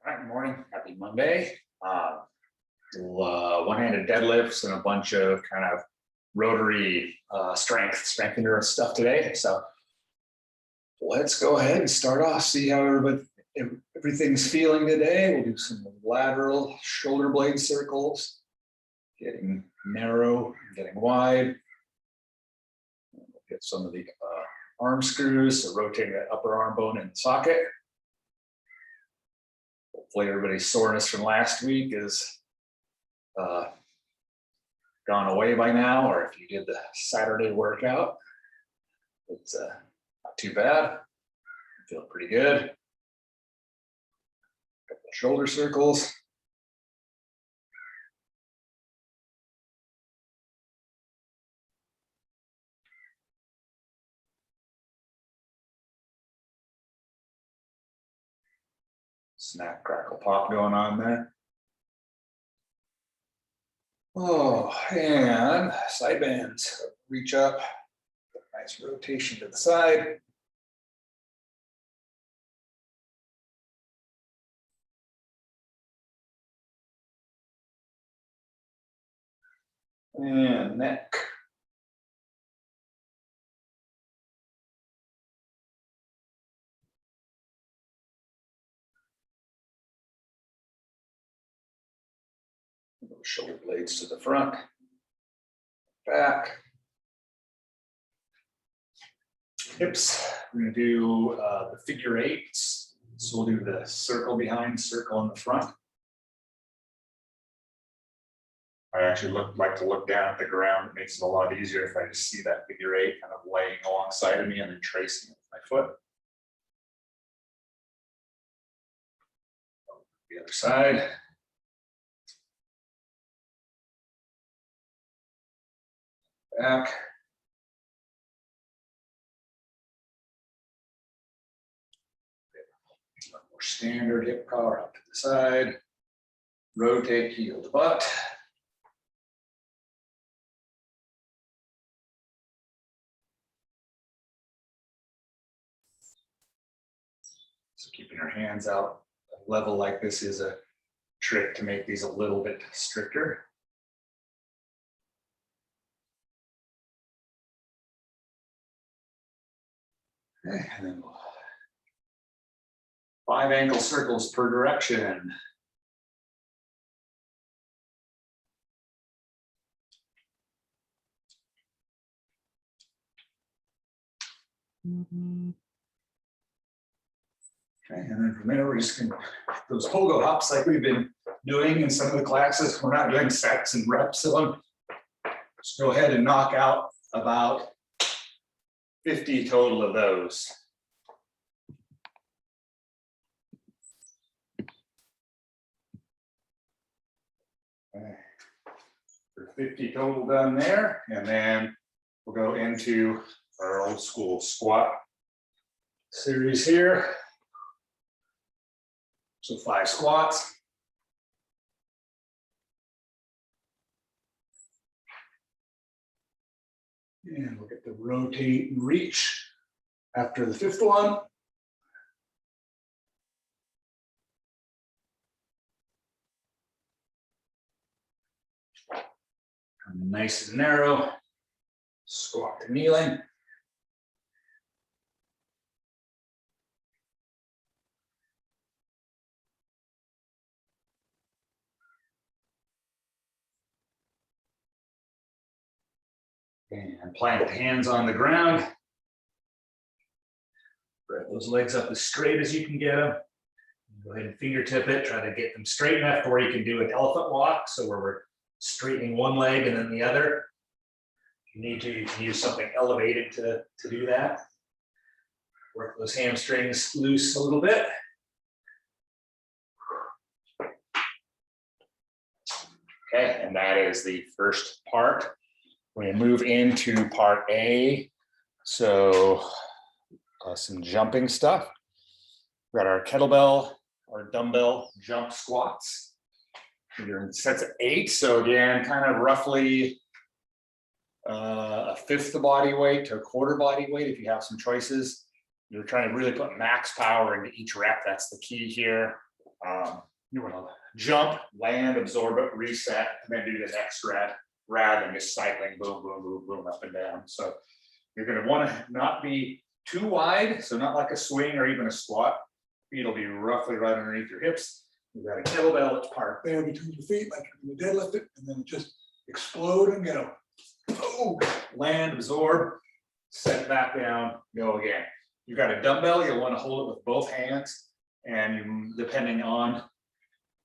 All right, good morning. Happy Monday. One-handed deadlifts and a bunch of kind of rotary strength endurance stuff today. So let's go ahead and start off, see how everything's feeling today. We'll do some lateral shoulder blade circles, getting narrow, getting wide. We'll get some of the arm screws, so rotating that upper arm bone in the socket. Hopefully everybody's soreness from last week is gone away by now, or if you did the Saturday workout, it's not too bad. Feel pretty good. Couple of shoulder circles. Snap, crackle, pop going on there. Oh, and side bends. Reach up. Nice rotation to the side. And neck. Shoulder blades to the front, back, hips. We're going to do the figure eights. So we'll do the circle behind, circle in the front. I actually like to look down at the ground. It makes it a lot easier if I just see that figure eight kind of laying alongside of me and then tracing it with my foot. The other side. Back. More standard hip power up to the side. Rotate heel to butt. So keeping your hands out level like this is a trick to make these a little bit stricter. Okay, and then 5 ankle circles per direction. Okay, and then from there, we're just going to those pogo hops like we've been doing in some of the classes. We're not doing sets and reps of them. Just go ahead and knock out about 50 total of those. Okay. For 50 total done there, and then we'll go into our old school squat series here. So 5 squats. And we'll get the rotate and reach after the 5th one. Come nice and narrow. Squat to kneeling. And plant the hands on the ground. Spread those legs up as straight as you can get them. Go ahead and fingertip it. Try to get them straight enough where you can do an elephant walk. So where we're straightening one leg and then the other. If you need to, you can use something elevated to do that. Work those hamstrings loose a little bit. Okay, and that is the first part. We're going to move into part A. So some jumping stuff. We've got our kettlebell or dumbbell jump squats. You're in sets of 8. So again, kind of roughly a fifth the body weight to a quarter body weight if you have some choices. You're trying to really put max power into each rep. That's the key here. You want to jump, land, absorb it, reset, and then do the next rep rather than just cycling boom, boom, boom, boom up and down. So you're going to want to not be too wide, so not like a swing or even a squat. Feet will be roughly right underneath your hips. You've got a kettlebell that's parked there between your feet, like you're going to deadlift it, and then just explode and go. Oh, land, absorb, set back down, go again. You've got a dumbbell, you'll want to hold it with both hands, and you, depending on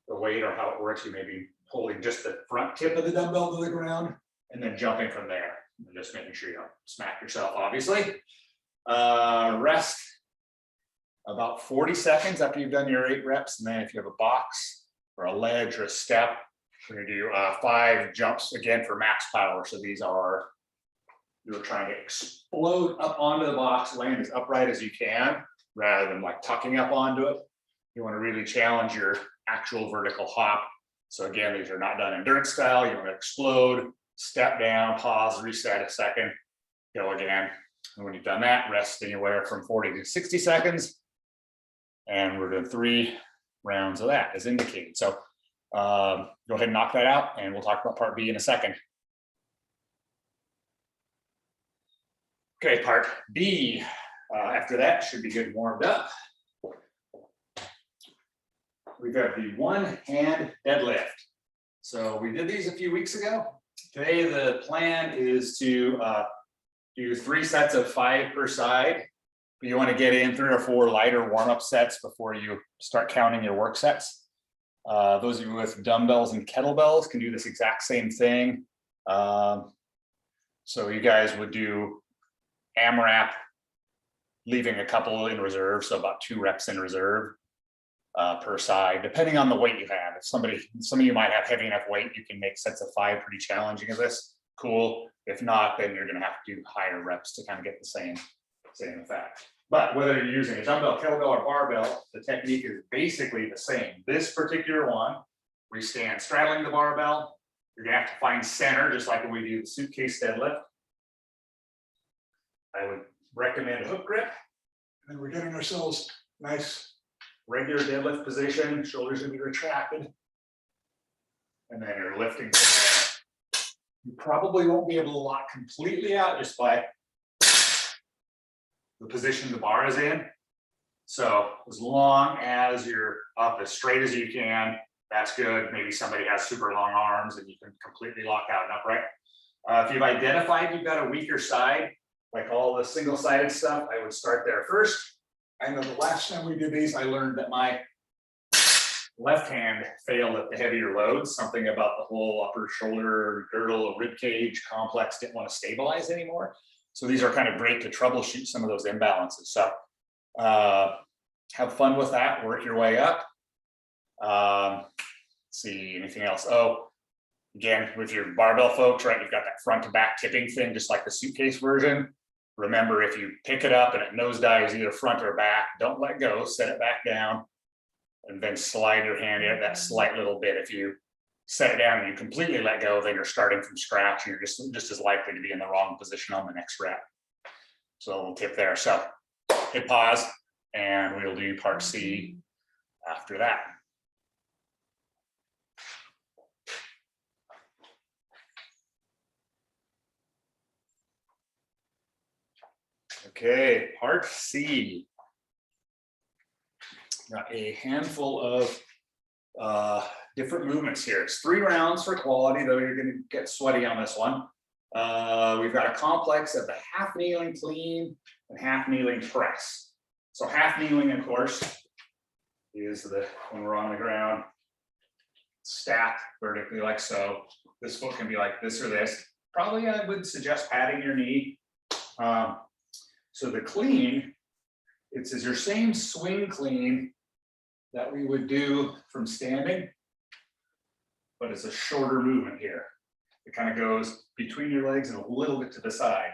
the weight or how it works, you may be holding just the front tip of the dumbbell to the ground and then jumping from there. And just making sure you don't smack yourself, obviously. Rest about 40 seconds after you've done your 8 reps. And then if you have a box or a ledge or a step, we're going to do 5 jumps again for max power. So these are, you're trying to explode up onto the box, land as upright as you can, rather than like tucking up onto it. You want to really challenge your actual vertical hop. So again, these are not done endurance style. You want to explode, step down, pause, reset a second, go again. And when you've done that, rest anywhere from 40 to 60 seconds. And we're doing 3 rounds of that as indicated. So go ahead and knock that out, and we'll talk about part B in a second. Okay, part B. After that, should be good and warmed up. We've got the one hand deadlift. So we did these a few weeks ago. Today, the plan is to do 3 sets of 5 per side. But you want to get in 3 or 4 lighter warm-up sets before you start counting your work sets. Those of you with dumbbells and kettlebells can do this exact same thing. So you guys would do AMRAP, leaving a couple in reserve, so about 2 reps in reserve per side, depending on the weight you have. If some of you might have heavy enough weight, you can make sets of 5 pretty challenging of this. Cool. If not, then you're going to have to do higher reps to kind of get the same effect. But whether you're using a dumbbell, kettlebell, or barbell, the technique is basically the same. This particular one, we stand straddling the barbell. You're going to have to find center, just like when we do the suitcase deadlift. I would recommend a hook grip. And then we're getting ourselves nice regular deadlift position. Shoulders going to be retracted. And then you're lifting from there. You probably won't be able to lock completely out just by the position the bar is in. So as long as you're up as straight as you can, that's good. Maybe somebody has super long arms and you can completely lock out and upright. If you've identified you've got a weaker side, like all the single-sided stuff, I would start there first. I know the last time we did these, I learned that my left hand failed at the heavier loads. Something about the whole upper shoulder, girdle, rib cage complex didn't want to stabilize anymore. So these are kind of great to troubleshoot some of those imbalances. So have fun with that, work your way up. Let's see, anything else? Oh, again, with your barbell folks, right, you've got that front to back tipping thing, just like the suitcase version. Remember, if you pick it up and it nosedives either front or back, don't let go, set it back down, and then slide your hand in that slight little bit. If you set it down and you completely let go, then you're starting from scratch and you're just as likely to be in the wrong position on the next rep. So a little tip there. So hit pause and we'll do part C after that. Okay, part C. Got a handful of different movements here. It's 3 rounds for quality, though you're going to get sweaty on this one. We've got a complex of the half kneeling clean and half kneeling press. So half kneeling, of course, is when we're on the ground, stacked vertically like so. This foot can be like this or this. Probably I would suggest padding your knee. So the clean, it's your same swing clean that we would do from standing, but it's a shorter movement here. It kind of goes between your legs and a little bit to the side.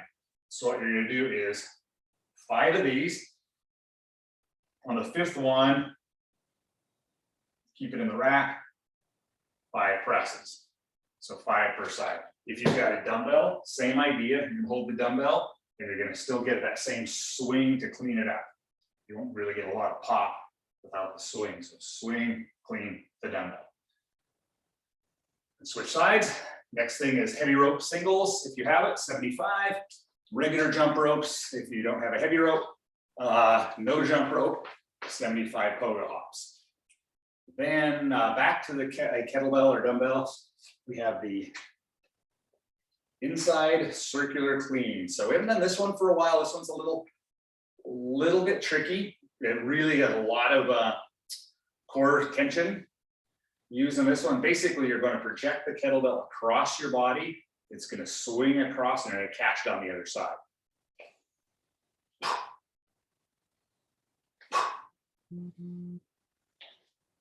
So what you're going to do is 5 of these. On the 5th one, keep it in the rack, 5 presses. So 5 per side. If you've got a dumbbell, same idea. You can hold the dumbbell and you're going to still get that same swing to clean it up. You won't really get a lot of pop without the swing. So swing, clean the dumbbell. And switch sides. Next thing is heavy rope singles. If you have it, 75. Regular jump ropes. If you don't have a heavy rope, no jump rope, 75 pogo hops. Then back to the kettlebell or dumbbells. We have the inside circular clean. So we haven't done this one for a while. This one's a little bit tricky. It really has a lot of core tension using this one. Basically, you're going to project the kettlebell across your body. It's going to swing across and it'll catch it on the other side.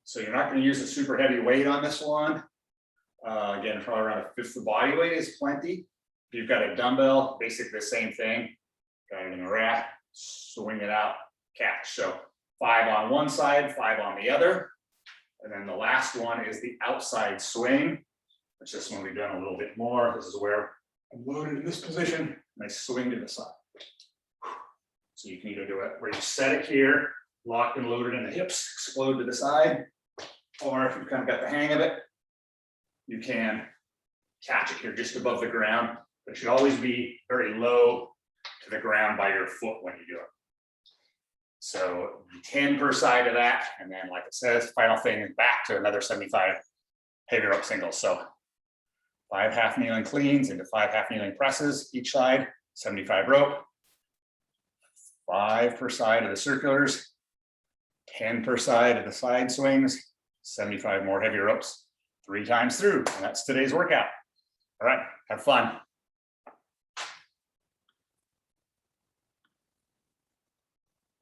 So you're not going to use a super heavy weight on this one. Again, probably around a fifth of body weight is plenty. If you've got a dumbbell, basically the same thing. Got it in a rack, swing it out, catch. So 5 on one side, 5 on the other. And then the last one is the outside swing, which this one we've done a little bit more. This is where I'm loaded in this position, and I swing to the side. So you can either do it where you set it here, locked and loaded in the hips, explode to the side, or if you've kind of got the hang of it, you can catch it here just above the ground. But it should always be very low to the ground by your foot when you do it. So 10 per side of that, and then like it says, final thing is back to another 75 heavy rope singles. So 5 half kneeling cleans into 5 half kneeling presses each side, 75 rope, 5 per side of the circulars, 10 per side of the side swings, 75 more heavy ropes 3 times through. And that's today's workout. All right, have fun.